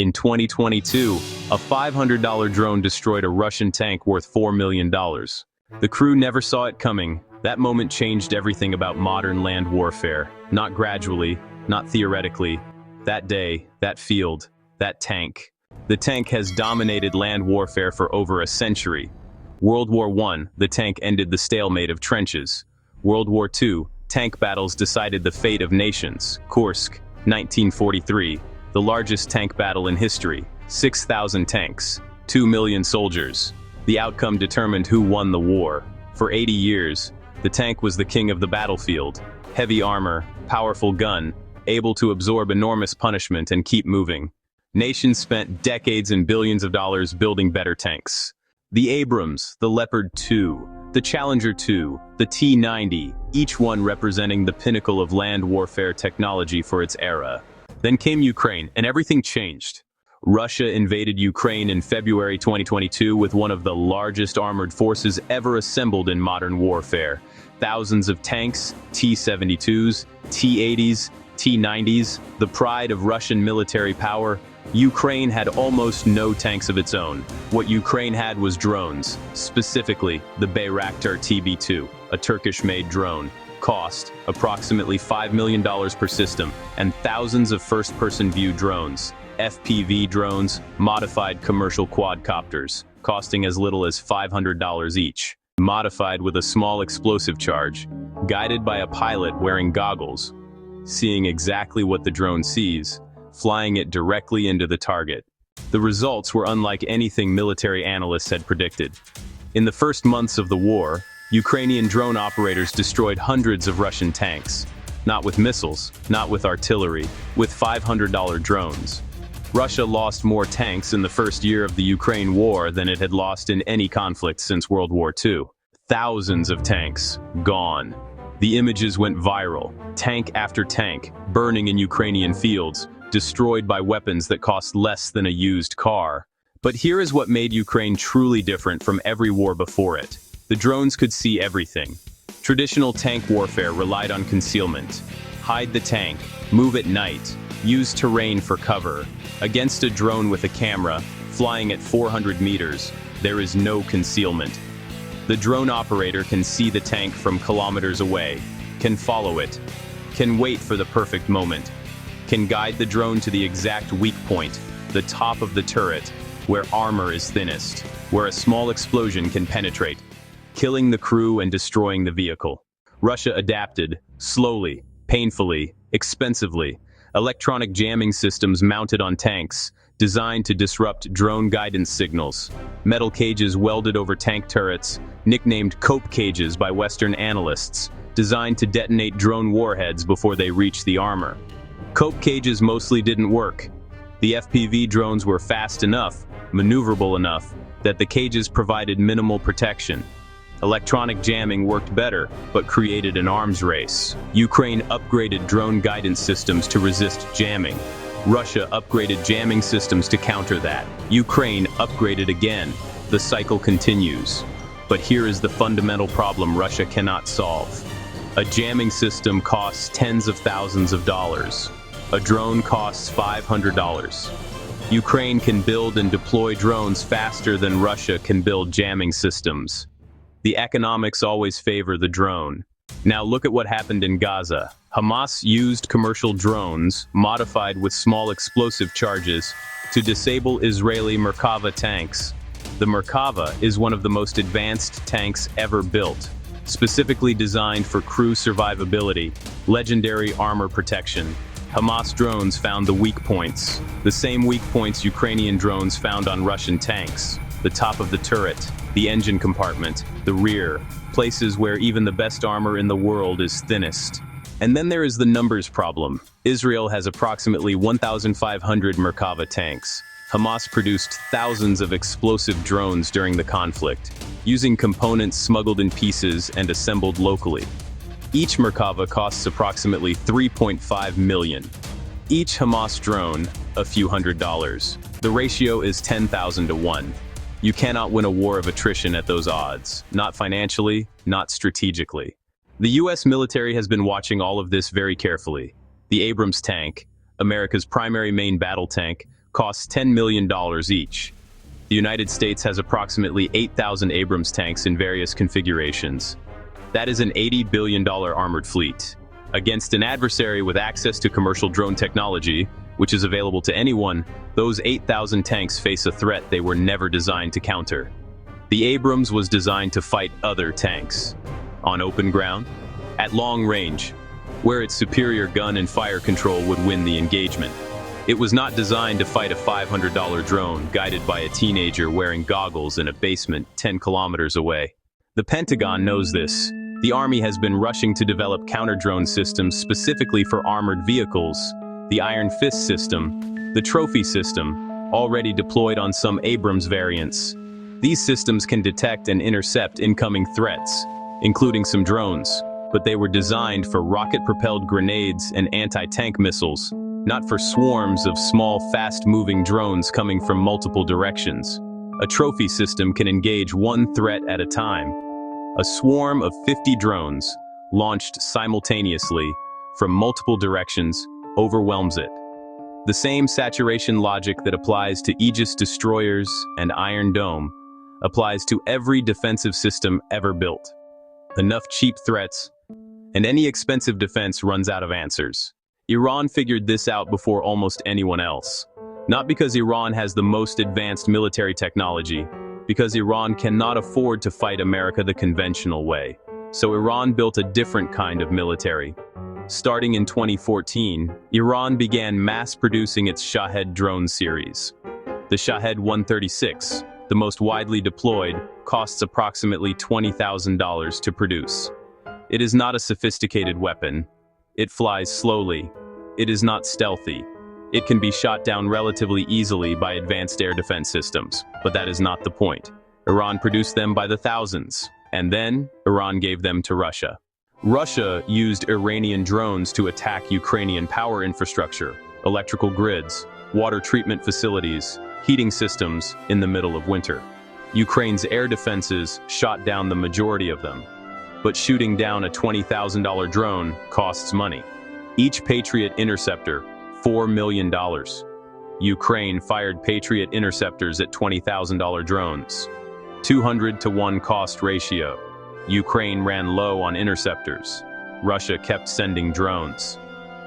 In 2022, a $500 drone destroyed a Russian tank worth $4 million. The crew never saw it coming. That moment changed everything about modern land warfare. Not gradually, not theoretically. That day, that field, that tank. The tank has dominated land warfare for over a century. World War I, the tank ended the stalemate of trenches. World War II, tank battles decided the fate of nations. Kursk, 1943, the largest tank battle in history. 6,000 tanks, 2 million soldiers. The outcome determined who won the war. For 80 years, the tank was the king of the battlefield. Heavy armor, powerful gun, able to absorb enormous punishment and keep moving. Nations spent decades and billions of dollars building better tanks. The Abrams, the Leopard 2, the Challenger 2, the T-90, each one representing the pinnacle of land warfare technology for its era. Then came Ukraine, and everything changed. Russia invaded Ukraine in February 2022 with one of the largest armored forces ever assembled in modern warfare. Thousands of tanks, T-72s, T-80s, T-90s, the pride of Russian military power. Ukraine had almost no tanks of its own. What Ukraine had was drones, specifically the Bayraktar TB2, a Turkish-made drone. Cost, approximately $5 million per system, and thousands of first-person view drones, FPV drones, modified commercial quadcopters, costing as little as $500 each. Modified with a small explosive charge, guided by a pilot wearing goggles, seeing exactly what the drone sees, flying it directly into the target. The results were unlike anything military analysts had predicted. In the first months of the war, Ukrainian drone operators destroyed hundreds of Russian tanks. Not with missiles, not with artillery, with $500 drones. Russia lost more tanks in the first year of the Ukraine war than it had lost in any conflict since World War II. Thousands of tanks, gone. The images went viral, tank after tank, burning in Ukrainian fields, destroyed by weapons that cost less than a used car. But here is what made Ukraine truly different from every war before it. The drones could see everything. Traditional tank warfare relied on concealment. Hide the tank, move at night, use terrain for cover. Against a drone with a camera, flying at 400 meters, there is no concealment. The drone operator can see the tank from kilometers away, can follow it, can wait for the perfect moment, can guide the drone to the exact weak point, the top of the turret, where armor is thinnest, where a small explosion can penetrate, killing the crew and destroying the vehicle. Russia adapted, slowly, painfully, expensively. Electronic jamming systems mounted on tanks, designed to disrupt drone guidance signals. Metal cages welded over tank turrets, nicknamed cope cages by Western analysts, designed to detonate drone warheads before they reach the armor. Cope cages mostly didn't work. The FPV drones were fast enough, maneuverable enough, that the cages provided minimal protection. Electronic jamming worked better, but created an arms race. Ukraine upgraded drone guidance systems to resist jamming. Russia upgraded jamming systems to counter that. Ukraine upgraded again. The cycle continues. But here is the fundamental problem Russia cannot solve. A jamming system costs tens of thousands of dollars. A drone costs $500. Ukraine can build and deploy drones faster than Russia can build jamming systems. The economics always favor the drone. Now look at what happened in Gaza. Hamas used commercial drones, modified with small explosive charges, to disable Israeli Merkava tanks. The Merkava is one of the most advanced tanks ever built, specifically designed for crew survivability, legendary armor protection. Hamas drones found the weak points, the same weak points Ukrainian drones found on Russian tanks. The top of the turret, the engine compartment, the rear, places where even the best armor in the world is thinnest. And then there is the numbers problem. Israel has approximately 1,500 Merkava tanks. Hamas produced thousands of explosive drones during the conflict, using components smuggled in pieces and assembled locally. Each Merkava costs approximately $3.5 million. Each Hamas drone, a few $100s. The ratio is 10,000 to 1. You cannot win a war of attrition at those odds, not financially, not strategically. The US military has been watching all of this very carefully. The Abrams tank, America's primary main battle tank, costs $10 million each. The United States has approximately 8,000 Abrams tanks in various configurations. That is an $80 billion armored fleet. Against an adversary with access to commercial drone technology, which is available to anyone, those 8,000 tanks face a threat they were never designed to counter. The Abrams was designed to fight other tanks. On open ground, at long range, where its superior gun and fire control would win the engagement. It was not designed to fight a $500 drone guided by a teenager wearing goggles in a basement 10 kilometers away. The Pentagon knows this. The Army has been rushing to develop counter-drone systems specifically for armored vehicles. The Iron Fist system, the Trophy system, already deployed on some Abrams variants. These systems can detect and intercept incoming threats, including some drones, but they were designed for rocket-propelled grenades and anti-tank missiles, not for swarms of small, fast-moving drones coming from multiple directions. A Trophy system can engage one threat at a time. A swarm of 50 drones, launched simultaneously from multiple directions, overwhelms it. The same saturation logic that applies to Aegis destroyers and Iron Dome applies to every defensive system ever built. Enough cheap threats, and any expensive defense runs out of answers. Iran figured this out before almost anyone else. Not because Iran has the most advanced military technology, because Iran cannot afford to fight America the conventional way. So Iran built a different kind of military. Starting in 2014, Iran began mass-producing its Shahed drone series. The Shahed 136, the most widely deployed, costs approximately $20,000 to produce. It is not a sophisticated weapon. It flies slowly. It is not stealthy. It can be shot down relatively easily by advanced air defense systems, but that is not the point. Iran produced them by the thousands, and then Iran gave them to Russia. Russia used Iranian drones to attack Ukrainian power infrastructure, electrical grids, water treatment facilities, heating systems in the middle of winter. Ukraine's air defenses shot down the majority of them, but shooting down a $20,000 drone costs money. Each Patriot interceptor, $4 million. Ukraine fired Patriot interceptors at $20,000 drones. 200 to 1 cost ratio. Ukraine ran low on interceptors. Russia kept sending drones.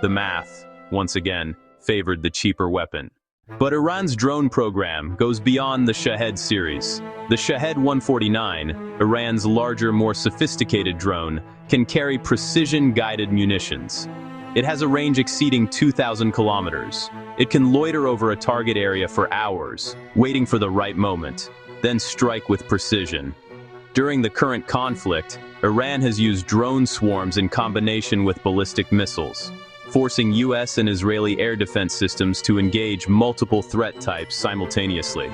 The math, once again, favored the cheaper weapon. But Iran's drone program goes beyond the Shahed series. The Shahed 149, Iran's larger, more sophisticated drone, can carry precision-guided munitions. It has a range exceeding 2,000 kilometers. It can loiter over a target area for hours, waiting for the right moment, then strike with precision. During the current conflict, Iran has used drone swarms in combination with ballistic missiles, forcing US and Israeli air defense systems to engage multiple threat types simultaneously.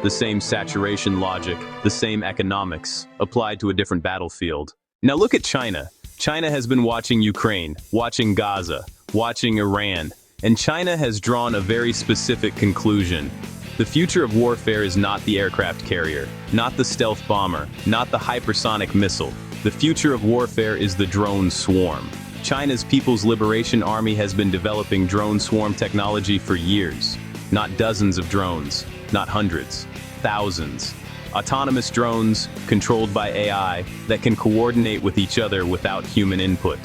The same saturation logic, the same economics, applied to a different battlefield. Now look at China. China has been watching Ukraine, watching Gaza, watching Iran, and China has drawn a very specific conclusion. The future of warfare is not the aircraft carrier, not the stealth bomber, not the hypersonic missile. The future of warfare is the drone swarm. China's People's Liberation Army has been developing drone swarm technology for years. Not dozens of drones, not hundreds, thousands. Autonomous drones, controlled by AI, that can coordinate with each other without human input.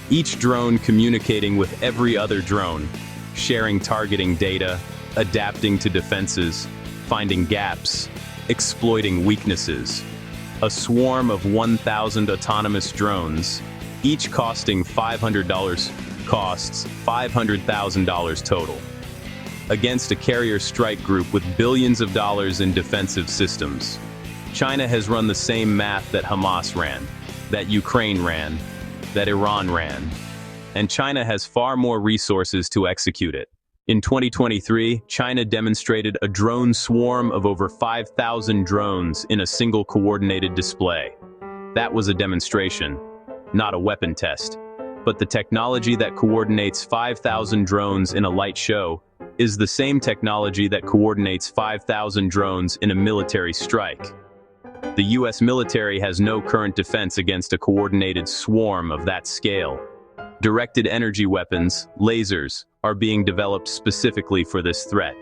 Each drone communicating with every other drone, sharing targeting data, adapting to defenses, finding gaps, exploiting weaknesses. A swarm of 1,000 autonomous drones, each costing $500, costs $500,000 total. Against a carrier strike group with billions of dollars in defensive systems. China has run the same math that Hamas ran, that Ukraine ran, that Iran ran. And China has far more resources to execute it. In 2023, China demonstrated a drone swarm of over 5,000 drones in a single coordinated display. That was a demonstration, not a weapon test. But the technology that coordinates 5,000 drones in a light show is the same technology that coordinates 5,000 drones in a military strike. The US military has no current defense against a coordinated swarm of that scale. Directed energy weapons, lasers, are being developed specifically for this threat.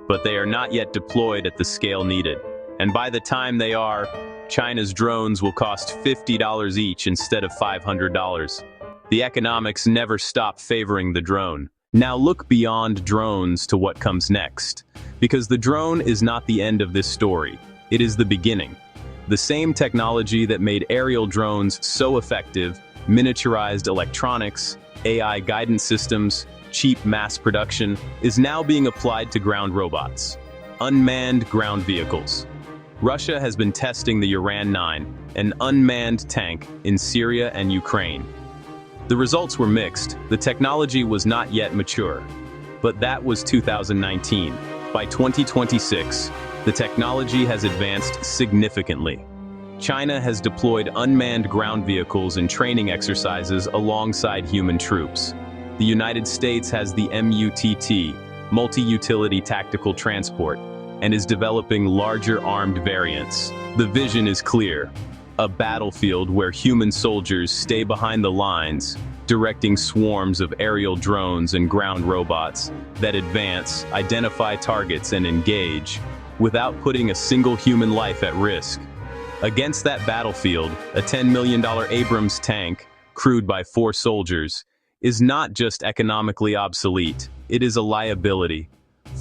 but they are not yet deployed at the scale needed. And by the time they are, China's drones will cost $50 each instead of $500. The economics never stop favoring the drone. Now look beyond drones to what comes next. Because the drone is not the end of this story. It is the beginning. The same technology that made aerial drones so effective, miniaturized electronics, AI guidance systems, cheap mass production, is now being applied to ground robots. Unmanned ground vehicles. Russia has been testing the Uran 9, an unmanned tank, in Syria and Ukraine. The results were mixed. The technology was not yet mature. But that was 2019. By 2026, the technology has advanced significantly. China has deployed unmanned ground vehicles in training exercises alongside human troops. The United States has the MUTT, Multi-Utility Tactical Transport, and is developing larger armed variants. The vision is clear. A battlefield where human soldiers stay behind the lines, directing swarms of aerial drones and ground robots that advance, identify targets, and engage, without putting a single human life at risk. Against that battlefield, a $10 million Abrams tank, crewed by 4 soldiers, is not just economically obsolete, it is a liability.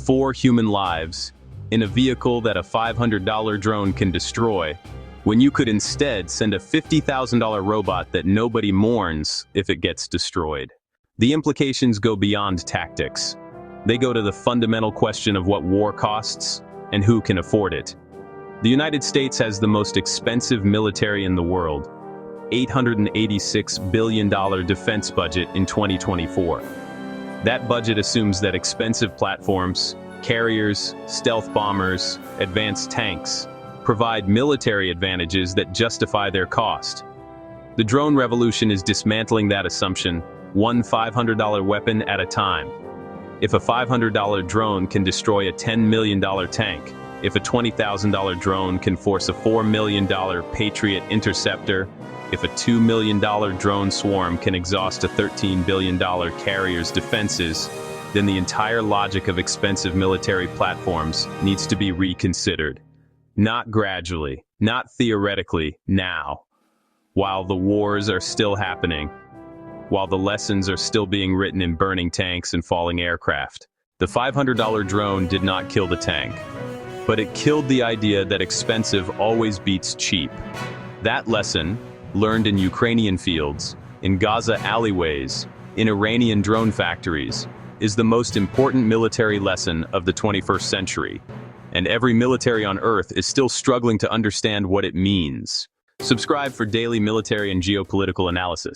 4 human lives, in a vehicle that a $500 drone can destroy, when you could instead send a $50,000 robot that nobody mourns if it gets destroyed. The implications go beyond tactics. They go to the fundamental question of what war costs and who can afford it. The United States has the most expensive military in the world, $886 billion defense budget in 2024. That budget assumes that expensive platforms, carriers, stealth bombers, advanced tanks, provide military advantages that justify their cost. The drone revolution is dismantling that assumption, one $500 weapon at a time. If a $500 drone can destroy a $10 million tank, if a $20,000 drone can force a $4 million Patriot interceptor, if a $2 million drone swarm can exhaust a $13 billion carrier's defenses, then the entire logic of expensive military platforms needs to be reconsidered. Not gradually, not theoretically, now. While the wars are still happening, while the lessons are still being written in burning tanks and falling aircraft. The $500 drone did not kill the tank, but it killed the idea that expensive always beats cheap. That lesson, learned in Ukrainian fields, in Gaza alleyways, in Iranian drone factories, is the most important military lesson of the 21st century. And every military on Earth is still struggling to understand what it means. Subscribe for daily military and geopolitical analysis.